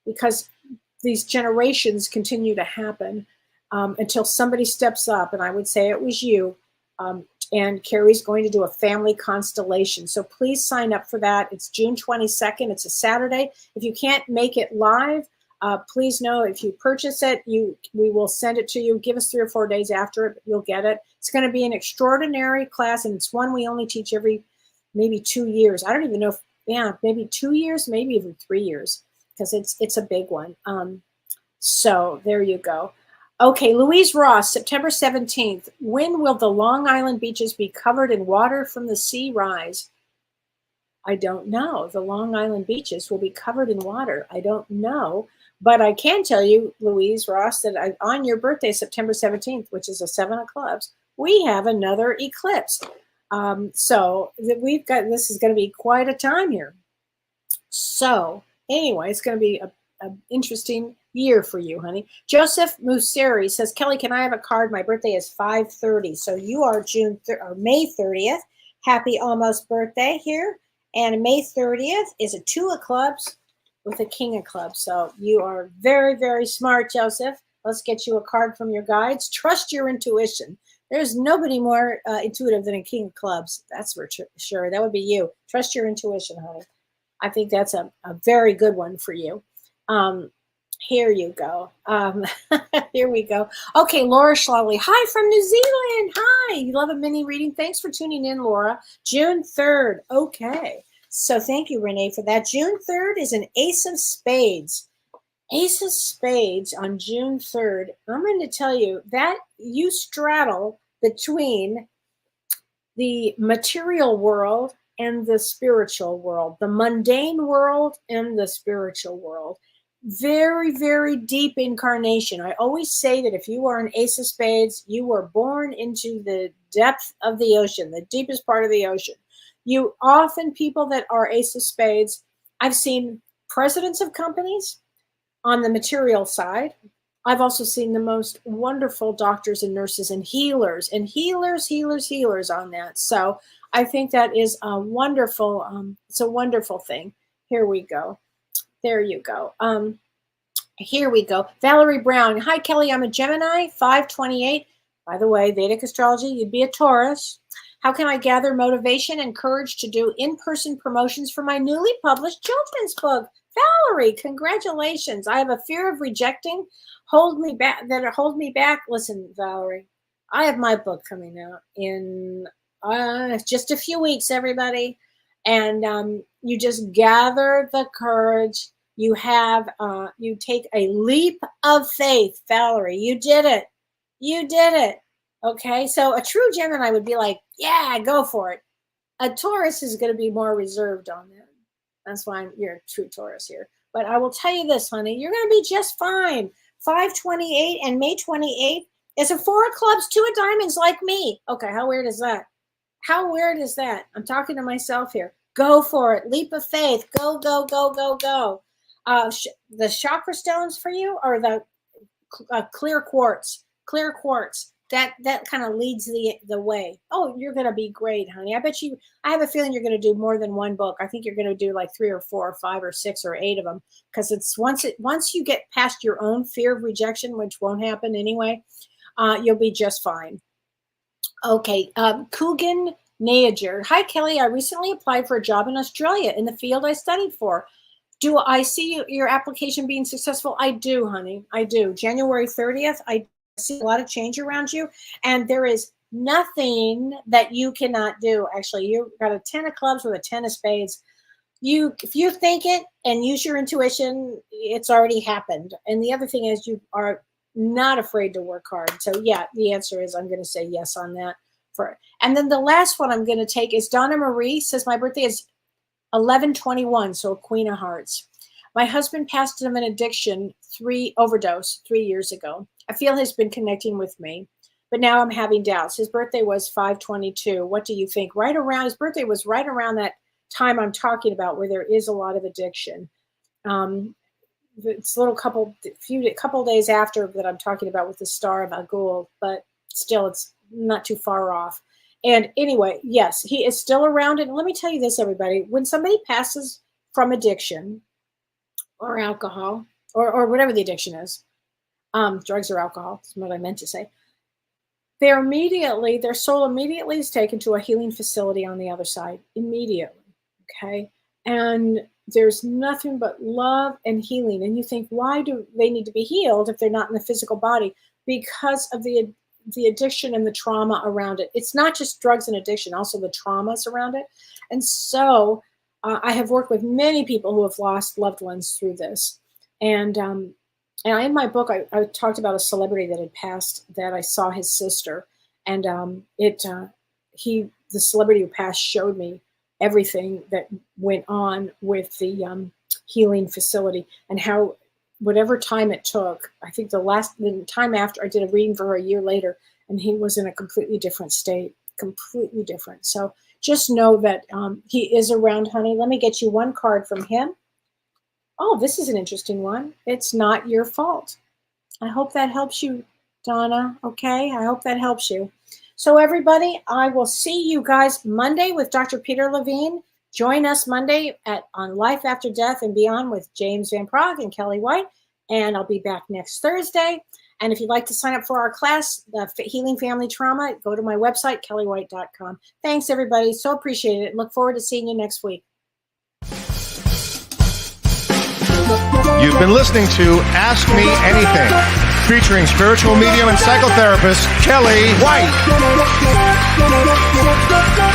because these generations continue to happen until somebody steps up. And I would say it was you. And Carrie's going to do a family constellation. So please sign up for that. It's June 22nd. It's a Saturday. If you can't make it live, please know if you purchase it, we will send it to you. Give us 3 or 4 days after it, you'll get it. It's going to be an extraordinary class, and it's one we only teach every maybe 2 years. I don't even know if, maybe 2 years, maybe even 3 years, because it's a big one. So there you go. Okay, Louise Ross, September 17th. When will the Long Island beaches be covered in water from the sea rise? I don't know. The Long Island beaches will be covered in water. I don't know. But I can tell you, Louise Ross, that on your birthday, September 17th, which is a 7 of clubs, we have another eclipse. So this is going to be quite a time here. So anyway, it's going to be an interesting year for you, honey. Joseph Museri says, Kellee, can I have a card? My birthday is 5/30. So you are May 30th. Happy almost birthday here. And May 30th is a 2 of clubs with a king of clubs. So you are very, very smart, Joseph. Let's get you a card from your guides. Trust your intuition. There's nobody more intuitive than a king of clubs. That's for sure. That would be you. Trust your intuition, honey. I think that's a very good one for you. Here you go. Here we go. Okay, Laura Schlally. Hi from New Zealand. Hi. You love a mini reading. Thanks for tuning in, Laura. June 3rd. Okay. So thank you, Renee, for that. June 3rd is an Ace of Spades. Ace of Spades on June 3rd. I'm going to tell you that you straddle between the material world and the spiritual world, the mundane world and the spiritual world. Very, very deep incarnation. I always say that if you are an ace of spades, you were born into the depth of the ocean, the deepest part of the ocean. You often, people that are ace of spades, I've seen presidents of companies on the material side. I've also seen the most wonderful doctors and nurses and healers on that. So I think that is a wonderful, it's a wonderful thing. Here we go. There you go. Here we go. Valerie Brown. Hi, Kellee. I'm a Gemini, 528. By the way, Vedic astrology, you'd be a Taurus. How can I gather motivation and courage to do in-person promotions for my newly published children's book? Valerie, congratulations. I have a fear of rejecting, hold me back. Listen, Valerie, I have my book coming out in just a few weeks, everybody. And you just gather the courage. You take a leap of faith, Valerie. You did it. You did it. Okay. So a true Gemini would be like, yeah, go for it. A Taurus is going to be more reserved on that. That's why you're a true Taurus here. But I will tell you this, honey, you're going to be just fine. 528 and May 28th is a 4 of clubs, 2 of diamonds like me. Okay. How weird is that? How weird is that? I'm talking to myself here. Go for it. Leap of faith. Go, go, go, go, go. The chakra stones for you are the clear quartz. Clear quartz. That kind of leads the way. Oh, you're going to be great, honey. I have a feeling you're going to do more than one book. I think you're going to do like 3 or 4 or 5 or 6 or 8 of them, because it's once you get past your own fear of rejection, which won't happen anyway, you'll be just fine. Okay. Coogan Najer. Hi, Kellee. I recently applied for a job in Australia in the field I studied for. Do I see your application being successful? I do, honey. I do. January 30th, I see a lot of change around you, and there is nothing that you cannot do. Actually, you've got a 10 of clubs with a 10 of spades. If you think it and use your intuition, it's already happened. And the other thing is you are not afraid to work hard. So yeah, the answer is I'm going to say yes on that. And then the last one I'm going to take is Donna Marie says my birthday is 11/21, so Queen of Hearts. My husband passed of an addiction, overdose 3 years ago. I feel he's been connecting with me, but now I'm having doubts. His birthday was 5/22. What do you think? His birthday was right around that time I'm talking about, where there is a lot of addiction. It's a couple days after that I'm talking about with the Star of Agul, but still it's not too far off. And anyway, yes, he is still around. And let me tell you this, everybody, when somebody passes from addiction or alcohol or whatever the addiction is, drugs or alcohol, is what I meant to say, their soul immediately is taken to a healing facility on the other side, immediately, okay? And there's nothing but love and healing. And you think, why do they need to be healed if they're not in the physical body? Because of the addiction and the trauma around it. It's not just drugs and addiction, also the traumas around it. And so I have worked with many people who have lost loved ones through this. And in my book, I talked about a celebrity that had passed, that I saw his sister. And the celebrity who passed showed me everything that went on with the healing facility, and how whatever time it took, I think the time after, I did a reading for her a year later, and he was in a completely different state, completely different. So just know that he is around, honey. Let me get you one card from him. Oh, this is an interesting one. It's not your fault. I hope that helps you, Donna. Okay, I hope that helps you. So everybody, I will see you guys Monday with Dr. Peter Levine. Join us Monday on Life After Death and Beyond with James Van Praagh and Kellee White. And I'll be back next Thursday. And if you'd like to sign up for our class, the Healing Family Trauma, go to my website, kelleewhite.com. Thanks, everybody. So appreciate it. Look forward to seeing you next week. You've been listening to Ask Me Anything, featuring spiritual medium and psychotherapist Kellee White.